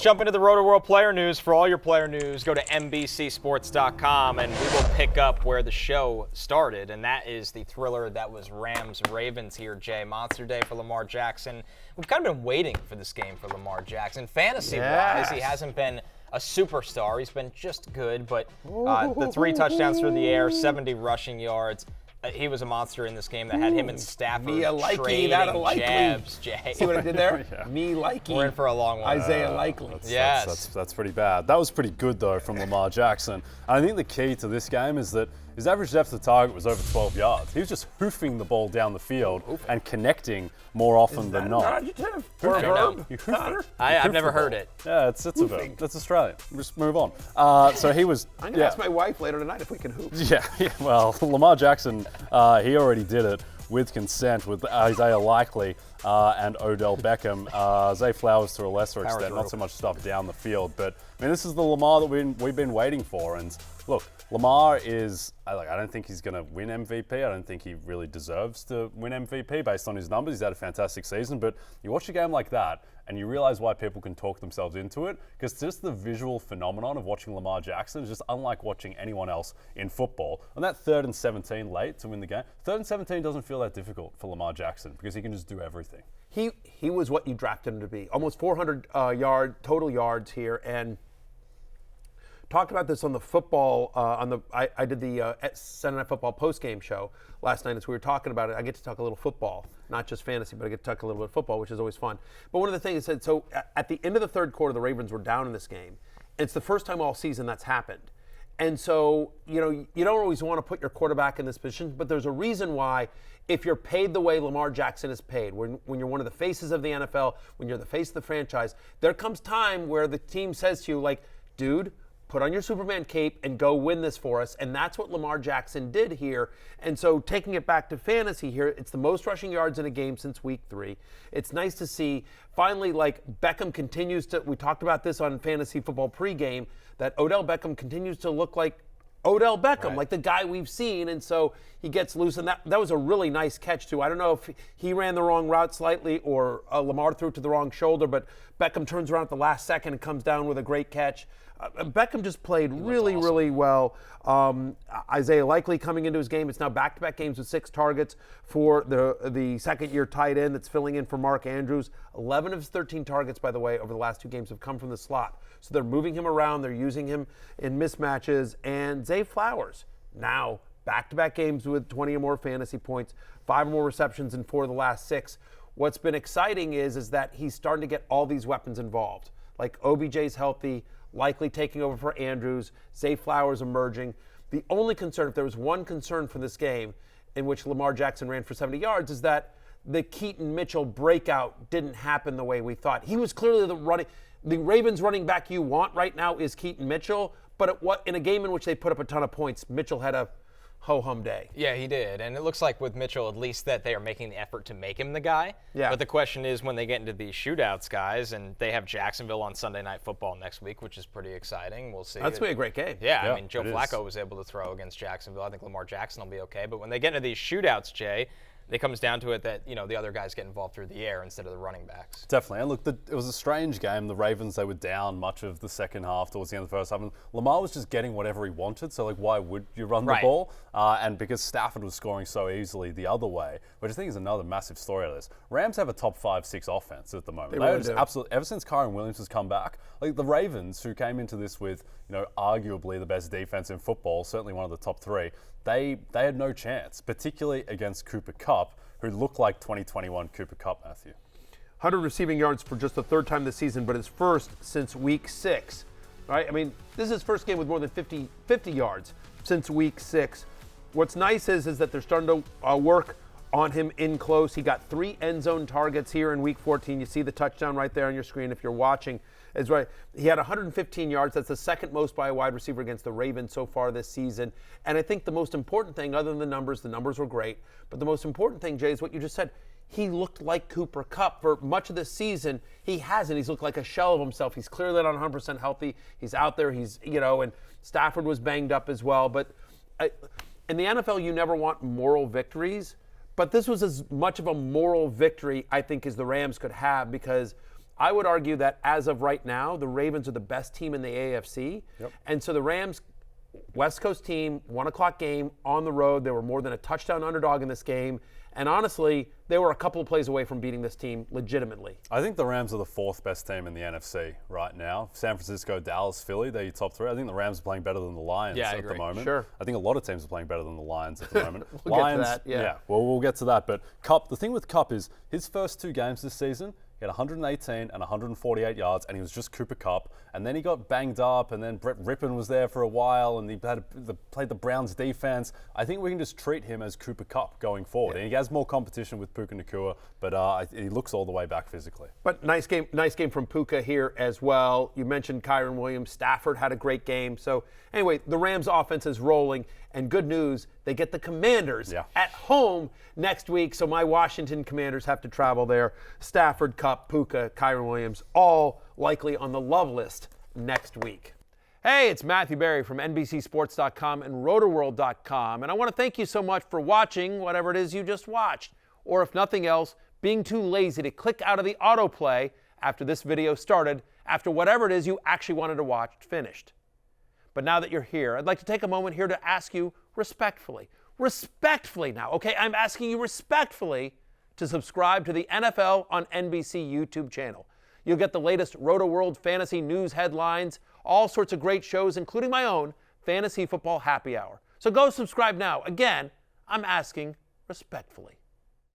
jump into the Roto-World player news. For all your player news, go to NBCSports.com, and we will pick up where the show started, and that is the thriller that was Rams-Ravens here, Jay. Monster day for Lamar Jackson. We've kind of been waiting for this game for Lamar Jackson. Fantasy-wise, he hasn't been a superstar. He's been just good, but the 3 touchdowns through the air, 70 rushing yards. He was a monster in this game that had him and Stafford trading jabs, Jay. See what I did there? Yeah. Me likey. We're in for a long one. Isaiah Likely. That's pretty bad. That was pretty good, though, from Lamar Jackson. And I think the key to this game is that his average depth of target was over 12 yards. He was just hoofing the ball down the field and connecting more often than not. I've never heard it. Yeah, it's a verb. That's Australian. Just move on. So he was. I'm gonna ask my wife later tonight if we can hoop. Yeah. Well, Lamar Jackson, he already did it with consent with Isaiah Likely and Odell Beckham. Zay Flowers to a lesser extent, not so much stuff down the field. But I mean, this is the Lamar that we've been waiting for. And look, Lamar is, I don't think he's going to win MVP. I don't think he really deserves to win MVP based on his numbers. He's had a fantastic season. But you watch a game like that and you realize why people can talk themselves into it, because just the visual phenomenon of watching Lamar Jackson is just unlike watching anyone else in football. On that 3rd and 17 late to win the game, 3rd and 17 doesn't feel that difficult for Lamar Jackson because he can just do everything. He was what you drafted him to be. Almost 400 total yards here, and talked about this on the football. I did the Sunday Night Football post-game show last night as we were talking about it. I get to talk a little football, not just fantasy, but I get to talk a little bit of football, which is always fun. But one of the things I said, so at the end of the 3rd quarter, the Ravens were down in this game. It's the first time all season that's happened. And so, you don't always want to put your quarterback in this position, but there's a reason why. If you're paid the way Lamar Jackson is paid, when you're one of the faces of the NFL, when you're the face of the franchise, there comes time where the team says to you, like, dude, put on your Superman cape and go win this for us. And that's what Lamar Jackson did here. And so taking it back to fantasy here, it's the most rushing yards in a game since week 3. It's nice to see finally, like, Beckham continues to, we talked about this on Fantasy Football pregame, that Odell Beckham continues to look like Odell Beckham, like the guy we've seen, and so he gets loose, and that was a really nice catch, too. I don't know if he ran the wrong route slightly or Lamar threw it to the wrong shoulder, but Beckham turns around at the last second and comes down with a great catch. Beckham just played really well. Isaiah Likely coming into his game. It's now back-to-back games with 6 targets for the second-year tight end that's filling in for Mark Andrews. 11 of his 13 targets, by the way, over the last 2 games have come from the slot. So they're moving him around. They're using him in mismatches. And Zay Flowers, now back-to-back games with 20 or more fantasy points, 5 or more receptions in 4 of the last 6. What's been exciting is that he's starting to get all these weapons involved. Like OBJ's healthy, Likely taking over for Andrews, Zay Flowers emerging. The only concern, if there was one concern for this game in which Lamar Jackson ran for 70 yards, is that the Keaton Mitchell breakout didn't happen the way we thought. He was clearly the Ravens running back you want right now is Keaton Mitchell, but in a game in which they put up a ton of points, Mitchell had a ho-hum day. Yeah, he did. And it looks like with Mitchell, at least, that they are making the effort to make him the guy. Yeah. But the question is when they get into these shootouts, guys, and they have Jacksonville on Sunday Night Football next week, which is pretty exciting. We'll see. That's going to be a great game. Yeah, I mean, Joe Flacco was able to throw against Jacksonville. I think Lamar Jackson will be okay. But when they get into these shootouts, Jay, it comes down to it that, the other guys get involved through the air instead of the running backs. Definitely. And look, it was a strange game. The Ravens, they were down much of the second half towards the end of the first half. And Lamar was just getting whatever he wanted. So, why would you run the ball? And because Stafford was scoring so easily the other way, which I think is another massive story of this. Rams have a top 5-6 offense at the moment. They really do. Absolutely. Ever since Kyron Williams has come back, the Ravens, who came into this with, arguably the best defense in football, certainly one of the top 3, they had no chance, particularly against Cooper Kupp, who looked like 2021 Cooper Kupp, Matthew. 100 receiving yards for just the 3rd time this season, but his first since week 6. Right? I mean, this is his first game with more than 50 yards since week 6. What's nice is that they're starting to work on him in close. He got 3 end zone targets here in week 14. You see the touchdown right there on your screen if you're watching. It's right. He had 115 yards. That's the second most by a wide receiver against the Ravens so far this season. And I think the most important thing, other than the numbers were great, but the most important thing, Jay, is what you just said. He looked like Cooper Kupp for much of this season. He hasn't. He's looked like a shell of himself. He's clearly not 100% healthy. He's out there. He's, and Stafford was banged up as well. But in the NFL, you never want moral victories. But this was as much of a moral victory, I think, as the Rams could have, because I would argue that as of right now, the Ravens are the best team in the AFC. Yep. And so the Rams, West Coast team, 1 o'clock game on the road. They were more than a touchdown underdog in this game. And honestly, they were a couple of plays away from beating this team legitimately. I think the Rams are the 4th best team in the NFC right now. San Francisco, Dallas, Philly, they're your top 3. I think the Rams are playing better than the Lions at the moment. Sure. I think a lot of teams are playing better than the Lions at the moment. We'll get to Lions, that, yeah. Well, we'll get to that. But Kupp, the thing with Kupp is his first 2 games this season, he had 118 and 148 yards, and he was just Cooper Kupp. And then he got banged up, and then Brett Rippon was there for a while, and he played the Browns defense. I think we can just treat him as Cooper Kupp going forward. And he has more competition with Puka Nacua, but he looks all the way back physically. But nice game from Puka here as well. You mentioned Kyron Williams. Stafford had a great game. So anyway, the Rams offense is rolling, and good news, they get the Commanders at home next week. So my Washington Commanders have to travel there. Stafford, Kupp, Puka, Kyron Williams, all likely on the love list next week. Hey, it's Matthew Berry from NBCSports.com and RotoWorld.com, and I want to thank you so much for watching whatever it is you just watched, or if nothing else, being too lazy to click out of the autoplay after this video started, after whatever it is you actually wanted to watch finished. But now that you're here, I'd like to take a moment here to ask you respectfully now, okay? I'm asking you respectfully to subscribe to the NFL on NBC YouTube channel. You'll get the latest Roto-World fantasy news headlines, all sorts of great shows, including my own Fantasy Football Happy Hour. So go subscribe now. Again, I'm asking respectfully.